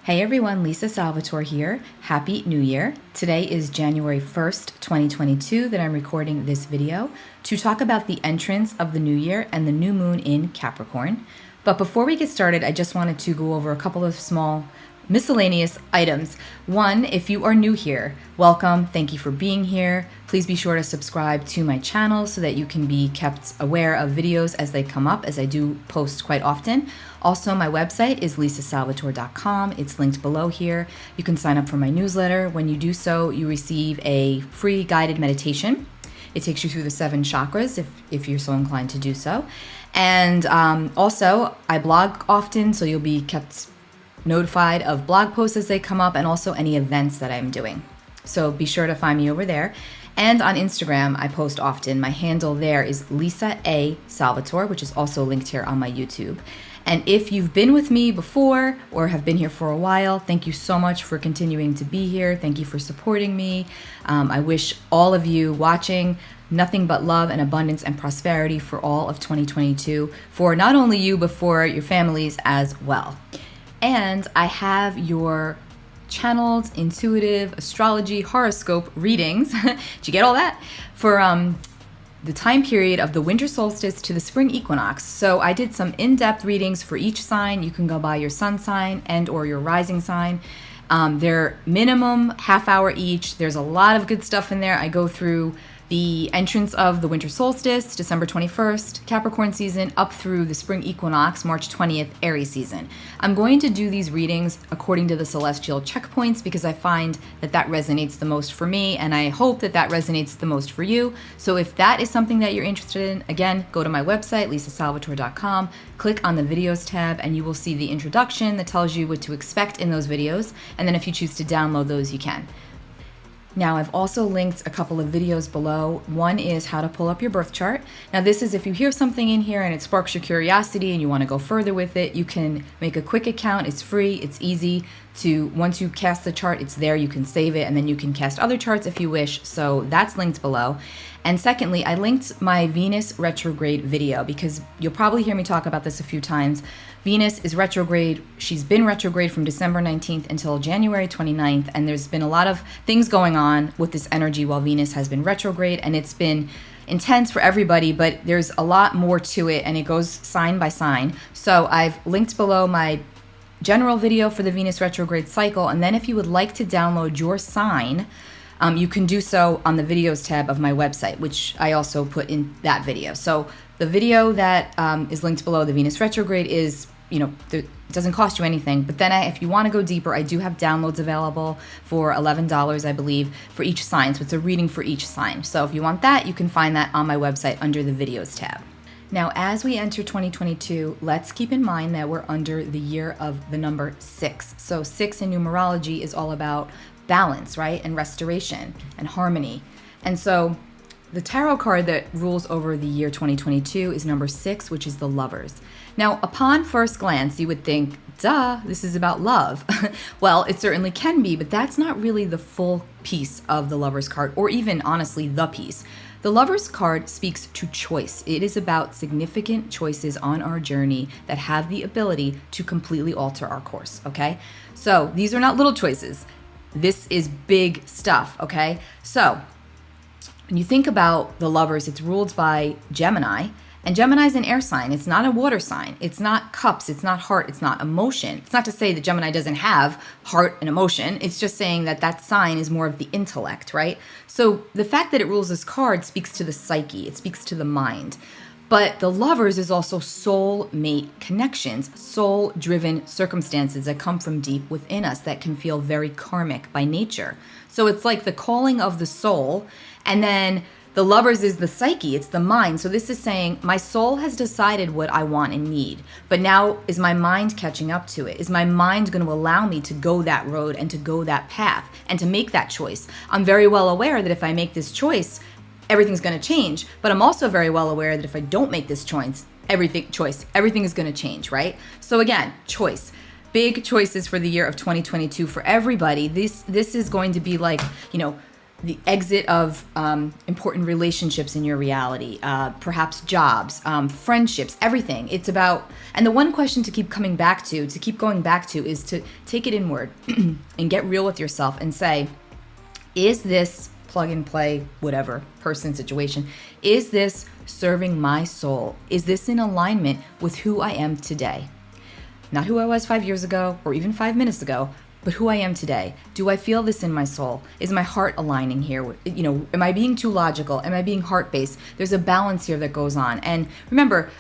Hey everyone, Lisa Salvatore here. Happy New Year. Today is January 1st, 2022 that I'm recording this video to talk about the entrance of the new year and the new moon in Capricorn. But before we get started, I just wanted to go over a couple of small miscellaneous items. One, if you are new here, welcome. Thank you for being here. Please be sure to subscribe to my channel so that you can be kept aware of videos as they come up, as I do post quite often. Also, my website is lisaasalvatore.com. It's linked below here. You can sign up for my newsletter. When you do so, you receive a free guided meditation. It takes you through the 7 chakras if you're so inclined to do so. And also, I blog often, so you'll be kept notified of blog posts as they come up and also any events that I'm doing. So be sure to find me over there. And on Instagram, I post often. My handle there is Lisa A. Salvatore, which is also linked here on my YouTube. And if you've been with me before or have been here for a while, thank you so much for continuing to be here. Thank you for supporting me. I wish all of you watching nothing but love and abundance and prosperity for all of 2022, for not only you, but for your families as well. And I have your channeled intuitive astrology horoscope readings. Did you get all that? For the time period of the winter solstice to the spring equinox. So I did some in-depth readings for each sign. You can go by your sun sign and or your rising sign. They're minimum half hour each. There's a lot of good stuff in there. I go through the entrance of the winter solstice, December 21st, Capricorn season, up through the spring equinox, March 20th, Aries season. I'm going to do these readings according to the celestial checkpoints because I find that that resonates the most for me, and I hope that that resonates the most for you. So if that is something that you're interested in, again, go to my website, lisaasalvatore.com, click on the videos tab, and you will see the introduction that tells you what to expect in those videos. And then if you choose to download those, you can. Now, I've also linked a couple of videos below. One is how to pull up your birth chart. Now, this is if you hear something in here and it sparks your curiosity and you want to go further with it, you can make a quick account. It's free. It's easy to, once you cast the chart, it's there. You can save it, and then you can cast other charts if you wish. So that's linked below. And secondly, I linked my Venus retrograde video because you'll probably hear me talk about this a few times. Venus is retrograde. She's been retrograde from December 19th until January 29th. And there's been a lot of things going on with this energy while Venus has been retrograde. And it's been intense for everybody, but there's a lot more to it, and it goes sign by sign. So I've linked below my general video for the Venus retrograde cycle. And then if you would like to download your sign, you can do so on the videos tab of my website, which I also put in that video. So the video that is linked below, the Venus retrograde, is, it doesn't cost you anything. But then if you want to go deeper, I do have downloads available for $11, I believe, for each sign. So it's a reading for each sign. So if you want that, you can find that on my website under the videos tab. Now, as we enter 2022, let's keep in mind that we're under the year of the number 6. So 6 in numerology is all about balance, right? And restoration and harmony. And so the tarot card that rules over the year 2022 is number 6, which is the Lovers. Now, upon first glance, you would think, duh, this is about love. Well, it certainly can be, but that's not really the full piece of the Lovers card, or even honestly, the piece. The Lovers card speaks to choice. It is about significant choices on our journey that have the ability to completely alter our course, okay? So these are not little choices. This is big stuff, okay? So when you think about the Lovers, it's ruled by Gemini, and Gemini is an air sign. It's not a water sign. It's not cups. It's not heart. It's not emotion. It's not to say that Gemini doesn't have heart and emotion. It's just saying that that sign is more of the intellect, right? So the fact that it rules this card speaks to the psyche. It speaks to the mind. But the Lovers is also soul-mate connections, soul-driven circumstances that come from deep within us that can feel very karmic by nature. So it's like the calling of the soul, and then the Lovers is the psyche, it's the mind. So this is saying my soul has decided what I want and need, but now is my mind catching up to it? Is my mind going to allow me to go that road and to go that path and to make that choice? I'm very well aware that if I make this choice, everything's going to change, but I'm also very well aware that if I don't make this choice, everything is going to change, right? So again, choice. Big choices for the year of 2022 for everybody. This is going to be like, the exit of important relationships in your reality, perhaps jobs, friendships, everything. It's about, and the one question to keep going back to, is to take it inward and get real with yourself and say, is this plug and play, whatever, person, situation, is this serving my soul? Is this in alignment with who I am today? Not who I was 5 years ago or even 5 minutes ago, but who I am today. Do I feel this in my soul? Is my heart aligning here? Am I being too logical? Am I being heart-based? There's a balance here that goes on. And remember,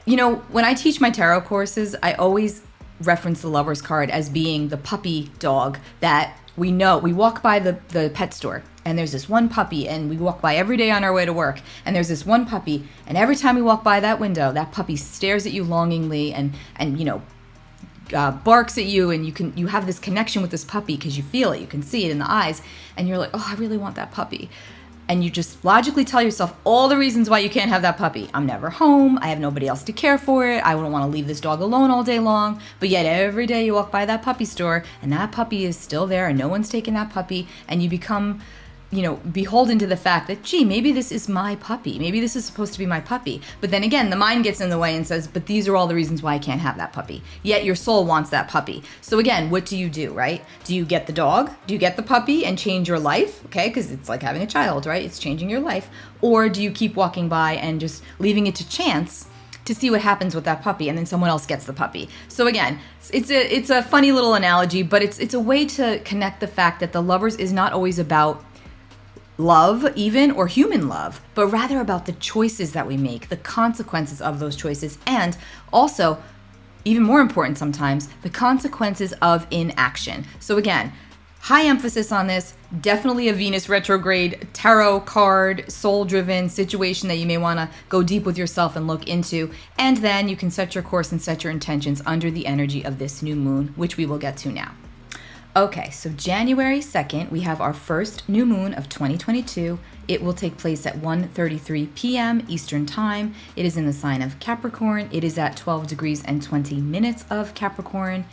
when I teach my tarot courses, I always reference the Lover's card as being the puppy dog that we know. We walk by the pet store and there's this one puppy, and we walk by every day on our way to work, and there's this one puppy, and every time we walk by that window, that puppy stares at you longingly and barks at you, and you have this connection with this puppy because you feel it, you can see it in the eyes, and you're like, oh, I really want that puppy. And you just logically tell yourself all the reasons why you can't have that puppy. I'm never home, I have nobody else to care for it, I wouldn't want to leave this dog alone all day long. But yet every day you walk by that puppy store and that puppy is still there and no one's taking that puppy, and you become beholden to the fact that, gee, maybe this is my puppy. Maybe this is supposed to be my puppy. But then again, the mind gets in the way and says, but these are all the reasons why I can't have that puppy. Yet your soul wants that puppy. So again, what do you do, right? Do you get the dog? Do you get the puppy and change your life? Okay, because it's like having a child, right? It's changing your life. Or do you keep walking by and just leaving it to chance to see what happens with that puppy, and then someone else gets the puppy? So again, it's a funny little analogy, but it's a way to connect the fact that the Lovers is not always about love even, or human love, but rather about the choices that we make, the consequences of those choices, and also, even more important sometimes, the consequences of inaction. So again, high emphasis on this, definitely a Venus retrograde tarot card, soul-driven situation that you may want to go deep with yourself and look into, and then you can set your course and set your intentions under the energy of this new moon, which we will get to now. Okay, so January 2nd, we have our first new moon of 2022. It will take place at 1:33 p.m. Eastern Time. It is in the sign of Capricorn. It is at 12 degrees and 20 minutes of Capricorn.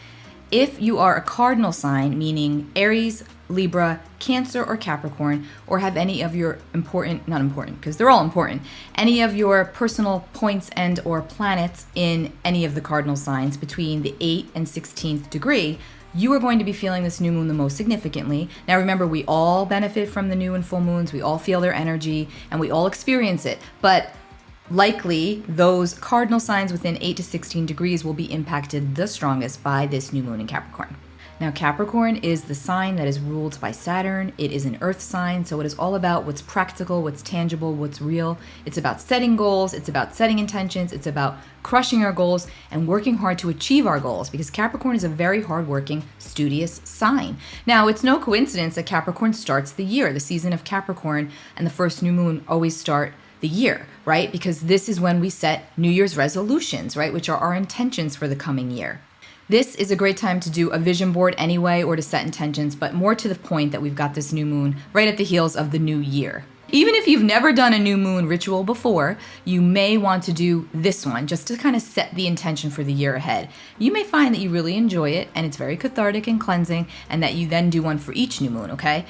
If you are a cardinal sign, meaning Aries, Libra, Cancer, or Capricorn, or have any of your not important, because they're all important, any of your personal points and or planets in any of the cardinal signs between the 8th and 16th degree, you are going to be feeling this new moon the most significantly. Now remember, we all benefit from the new and full moons. We all feel their energy and we all experience it. But likely those cardinal signs within 8 to 16 degrees will be impacted the strongest by this new moon in Capricorn. Now, Capricorn is the sign that is ruled by Saturn. It is an earth sign, so it is all about what's practical, what's tangible, what's real. It's about setting goals, it's about setting intentions, it's about crushing our goals and working hard to achieve our goals, because Capricorn is a very hardworking, studious sign. Now, it's no coincidence that Capricorn starts the year. The season of Capricorn and the first new moon always start the year, right? Because this is when we set New Year's resolutions, right? Which are our intentions for the coming year. This is a great time to do a vision board anyway, or to set intentions, but more to the point that we've got this new moon right at the heels of the new year. Even if you've never done a new moon ritual before, you may want to do this one just to kind of set the intention for the year ahead. You may find that you really enjoy it and it's very cathartic and cleansing, and that you then do one for each new moon, okay?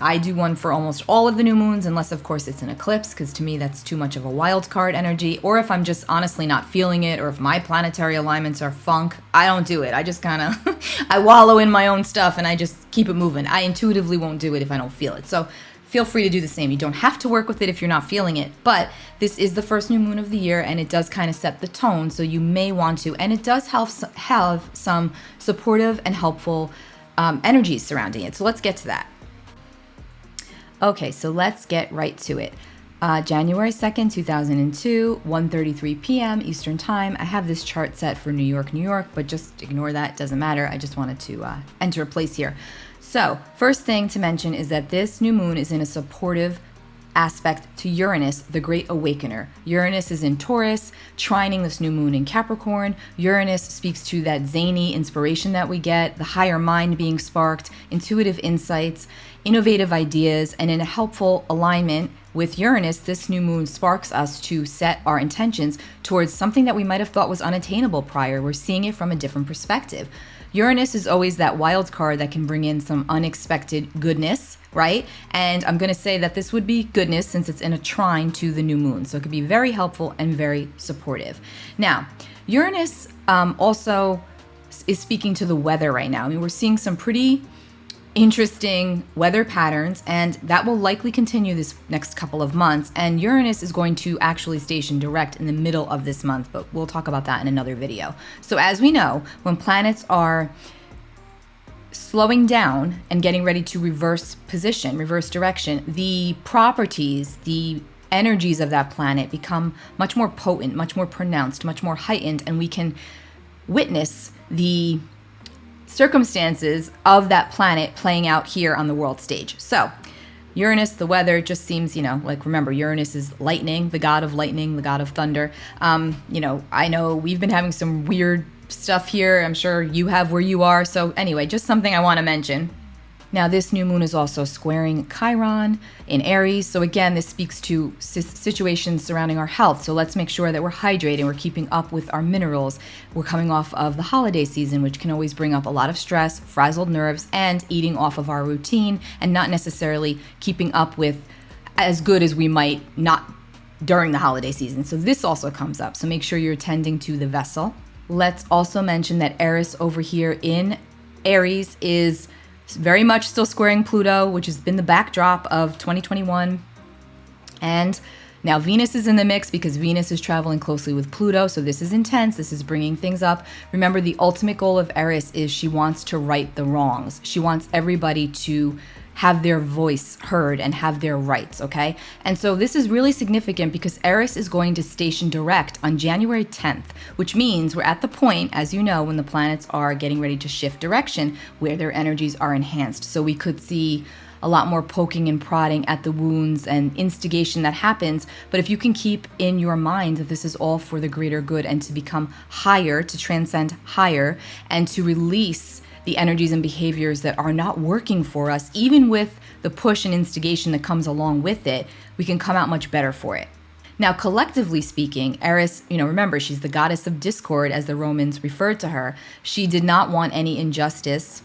I do one for almost all of the new moons, unless of course it's an eclipse, because to me that's too much of a wild card energy, or if I'm just honestly not feeling it, or if my planetary alignments are funk, I don't do it. I just kind of, I wallow in my own stuff and I just keep it moving. I intuitively won't do it if I don't feel it. So feel free to do the same. You don't have to work with it if you're not feeling it, but this is the first new moon of the year and it does kind of set the tone, so you may want to, and it does have some supportive and helpful energies surrounding it. So let's get to that. Okay, so let's get right to it. January 2nd, 2002, 1:33 p.m. Eastern Time. I have this chart set for New York, but just ignore that. It doesn't matter. I just wanted to enter a place here. So, first thing to mention is that this new moon is in a supportive aspect to Uranus, the Great Awakener. Uranus is in Taurus, trining this new moon in Capricorn. Uranus speaks to that zany inspiration that we get, the higher mind being sparked, intuitive insights, innovative ideas, and in a helpful alignment with Uranus, this new moon sparks us to set our intentions towards something that we might have thought was unattainable prior. We're seeing it from a different perspective. Uranus is always that wild card that can bring in some unexpected goodness, right? And I'm going to say that this would be goodness since it's in a trine to the new moon. So it could be very helpful and very supportive. Now, Uranus also is speaking to the weather right now. I mean, we're seeing some pretty interesting weather patterns, and that will likely continue this next couple of months. And Uranus is going to actually station direct in the middle of this month, but we'll talk about that in another video. So as we know, when planets are slowing down and getting ready to reverse position, reverse direction, the properties, the energies of that planet become much more potent, much more pronounced, much more heightened, and we can witness the circumstances of that planet playing out here on the world stage. So Uranus, the weather, just seems, like, remember, Uranus is lightning, the god of thunder. I know we've been having some weird stuff here. I'm sure you have where you are. So anyway, just something I want to mention. Now, this new moon is also squaring Chiron in Aries. So again, this speaks to situations surrounding our health. So let's make sure that we're hydrating, we're keeping up with our minerals. We're coming off of the holiday season, which can always bring up a lot of stress, frazzled nerves, and eating off of our routine and not necessarily keeping up with as good as we might not during the holiday season. So this also comes up. So make sure you're attending to the vessel. Let's also mention that Eris over here in Aries is very much still squaring Pluto, which has been the backdrop of 2021. And now Venus is in the mix because Venus is traveling closely with Pluto. So this is intense. This is bringing things up. Remember, the ultimate goal of Eris is she wants to right the wrongs. She wants everybody to have their voice heard and have their rights, okay? And so this is really significant because Eris is going to station direct on January 10th, which means we're at the point, as you know, when the planets are getting ready to shift direction where their energies are enhanced. So we could see a lot more poking and prodding at the wounds and instigation that happens. But if you can keep in your mind that this is all for the greater good and to become higher, to transcend higher, and to release the energies and behaviors that are not working for us, even with the push and instigation that comes along with it, we can come out much better for it. Now, collectively speaking, Eris, remember, she's the goddess of discord, as the Romans referred to her. She did not want any injustice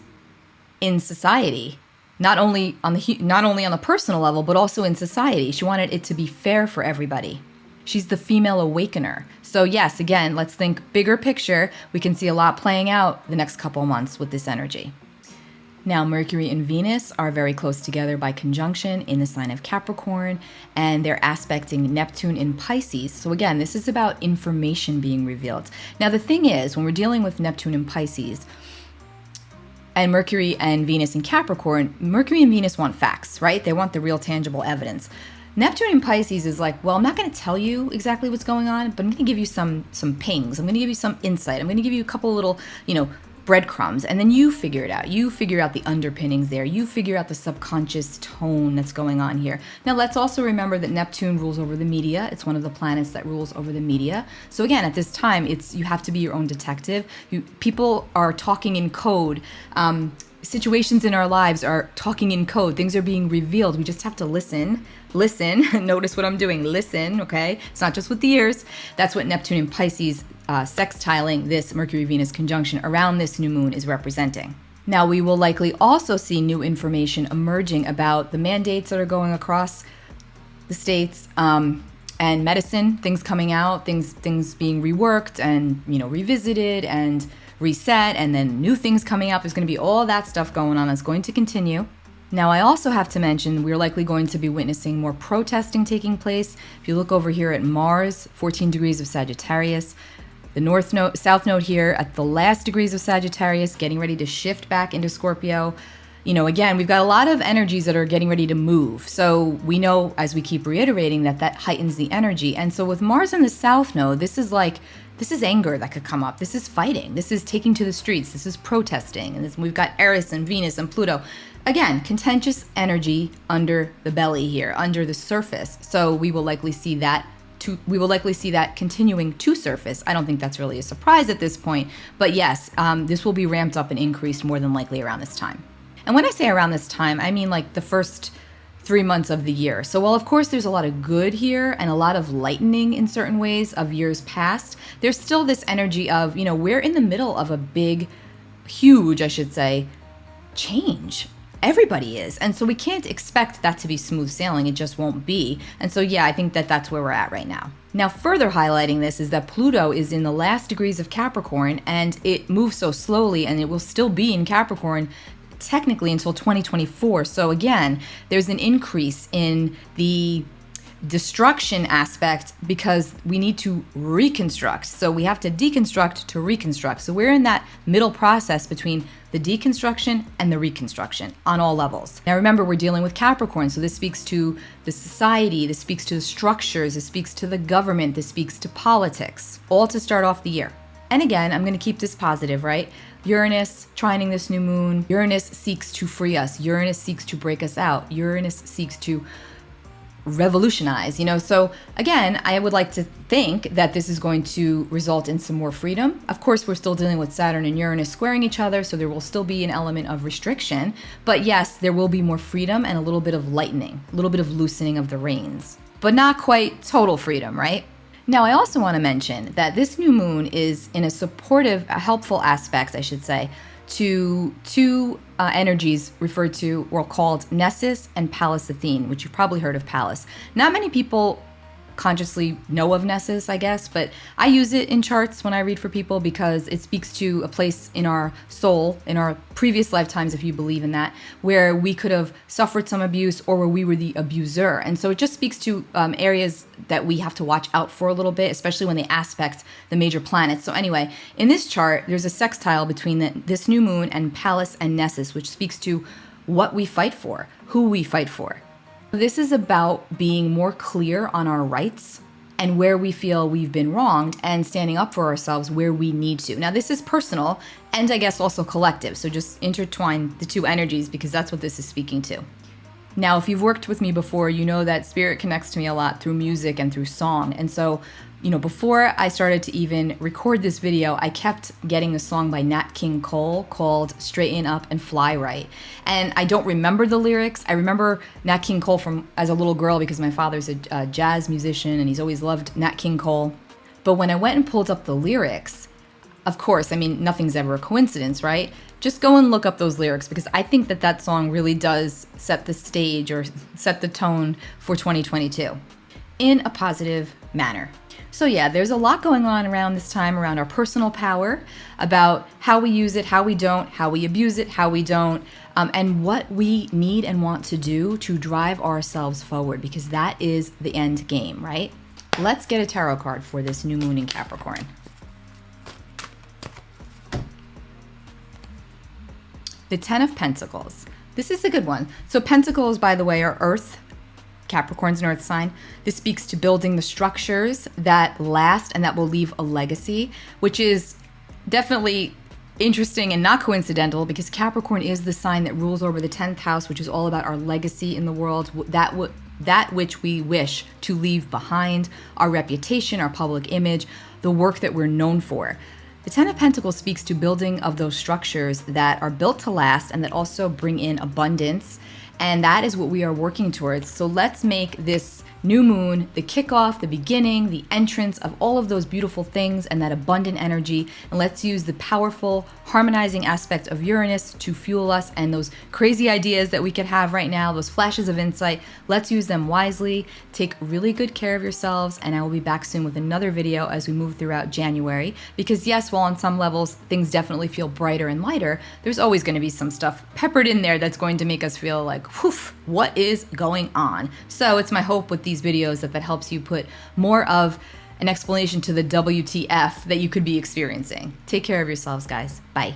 in society, not only on the personal level, but also in society. She wanted it to be fair for everybody. She's the female awakener. So yes, again, let's think bigger picture. We can see a lot playing out the next couple months with this energy. Now, Mercury and Venus are very close together by conjunction in the sign of Capricorn, and they're aspecting Neptune in Pisces. So again, this is about information being revealed. Now, the thing is, when we're dealing with Neptune in Pisces, and Mercury and Venus in Capricorn, Mercury and Venus want facts, right? They want the real tangible evidence. Neptune in Pisces is like, well, I'm not going to tell you exactly what's going on, but I'm going to give you some pings. I'm going to give you some insight. I'm going to give you a couple little, breadcrumbs, and then you figure it out. You figure out the underpinnings there. You figure out the subconscious tone that's going on here. Now, let's also remember that Neptune rules over the media. It's one of the planets that rules over the media. So again, at this time, you have to be your own detective. People are talking in code. Situations in our lives are talking in code. Things are being revealed. We just have to listen. Notice what I'm doing. Listen, okay? It's not just with the ears. That's what Neptune and Pisces sextiling this Mercury-Venus conjunction around this new moon is representing. Now, we will likely also see new information emerging about the mandates that are going across the states, and medicine, things coming out, things being reworked and, revisited and reset, and then new things coming up. There's going to be all that stuff going on that's going to continue. Now, I also have to mention we're likely going to be witnessing more protesting taking place. If you look over here at Mars, 14 degrees of Sagittarius, the south node here at the last degrees of Sagittarius, getting ready to shift back into Scorpio. Again, we've got a lot of energies that are getting ready to move. So we know, as we keep reiterating, that heightens the energy. And so with Mars in the south node, this is anger that could come up. This is fighting. This is taking to the streets. This is protesting. And we've got Eris and Venus and Pluto. Again, contentious energy under the belly here, under the surface. So we will likely see that continuing to surface. I don't think that's really a surprise at this point. But yes, this will be ramped up and increased more than likely around this time. And when I say around this time, I mean like the first 3 months of the year. So while of course there's a lot of good here and a lot of lightening in certain ways of years past, there's still this energy of, we're in the middle of a big, huge, I should say, change. Everybody is. And so we can't expect that to be smooth sailing. It just won't be. And so, yeah, I think that that's where we're at right now. Now, further highlighting this is that Pluto is in the last degrees of Capricorn, and it moves so slowly, and it will still be in Capricorn technically until 2024. So again, there's an increase in the destruction aspect because we need to reconstruct. So we have to deconstruct to reconstruct. So we're in that middle process between the deconstruction and the reconstruction on all levels. Now remember, we're dealing with Capricorn, so this speaks to the society, this speaks to the structures, this speaks to the government, this speaks to politics, all to start off the year. And again, I'm going to keep this positive, right? Uranus trining this new moon. Uranus seeks to free us. Uranus seeks to break us out. Uranus seeks to revolutionize, so again, I would like to think that this is going to result in some more freedom. Of course, we're still dealing with Saturn and Uranus squaring each other, so there will still be an element of restriction, but yes, there will be more freedom and a little bit of lightening, a little bit of loosening of the reins, but not quite total freedom, right? Now, I also want to mention that this new moon is in a supportive, helpful aspect, I should say, to two energies referred to or called Nessus and Pallas Athene, which you've probably heard of Pallas. Not many people consciously know of Nessus, I guess, but I use it in charts when I read for people because it speaks to a place in our soul, in our previous lifetimes, if you believe in that, where we could have suffered some abuse or where we were the abuser. And so it just speaks to areas that we have to watch out for a little bit, especially when they aspect the major planets. So anyway, in this chart, there's a sextile between this new moon and Pallas and Nessus, which speaks to what we fight for, who we fight for. This is about being more clear on our rights and where we feel we've been wronged and standing up for ourselves where we need to. Now, this is personal and I guess also collective. So just intertwine the two energies because that's what this is speaking to. Now, if you've worked with me before, you know that spirit connects to me a lot through music and through song. And so, before I started to even record this video, I kept getting a song by Nat King Cole called Straighten Up and Fly Right. And I don't remember the lyrics. I remember Nat King Cole from as a little girl because my father's a jazz musician and he's always loved Nat King Cole. But when I went and pulled up the lyrics, of course, nothing's ever a coincidence, right? Just go and look up those lyrics because I think that song really does set the stage or set the tone for 2022 in a positive manner. So yeah, there's a lot going on around this time around our personal power, about how we use it, how we don't, how we abuse it, how we don't, and what we need and want to do to drive ourselves forward because that is the end game, right? Let's get a tarot card for this new moon in Capricorn. The Ten of Pentacles. This is a good one. So Pentacles, by the way, are earth. Capricorn's an earth sign. This speaks to building the structures that last and that will leave a legacy, which is definitely interesting and not coincidental because Capricorn is the sign that rules over the 10th house, which is all about our legacy in the world, that which we wish to leave behind, our reputation, our public image, the work that we're known for. The Ten of Pentacles speaks to building of those structures that are built to last and that also bring in abundance. And that is what we are working towards. So let's make this new moon the kickoff, the beginning, the entrance of all of those beautiful things and that abundant energy. And let's use the powerful, harmonizing aspect of Uranus to fuel us and those crazy ideas that we could have right now, those flashes of insight. Let's use them wisely. Take really good care of yourselves. And I will be back soon with another video as we move throughout January. Because yes, while on some levels things definitely feel brighter and lighter, there's always going to be some stuff peppered in there that's going to make us feel like, whew, what is going on? So it's my hope with these videos that helps you put more of an explanation to the WTF that you could be experiencing. Take care of yourselves, guys. Bye.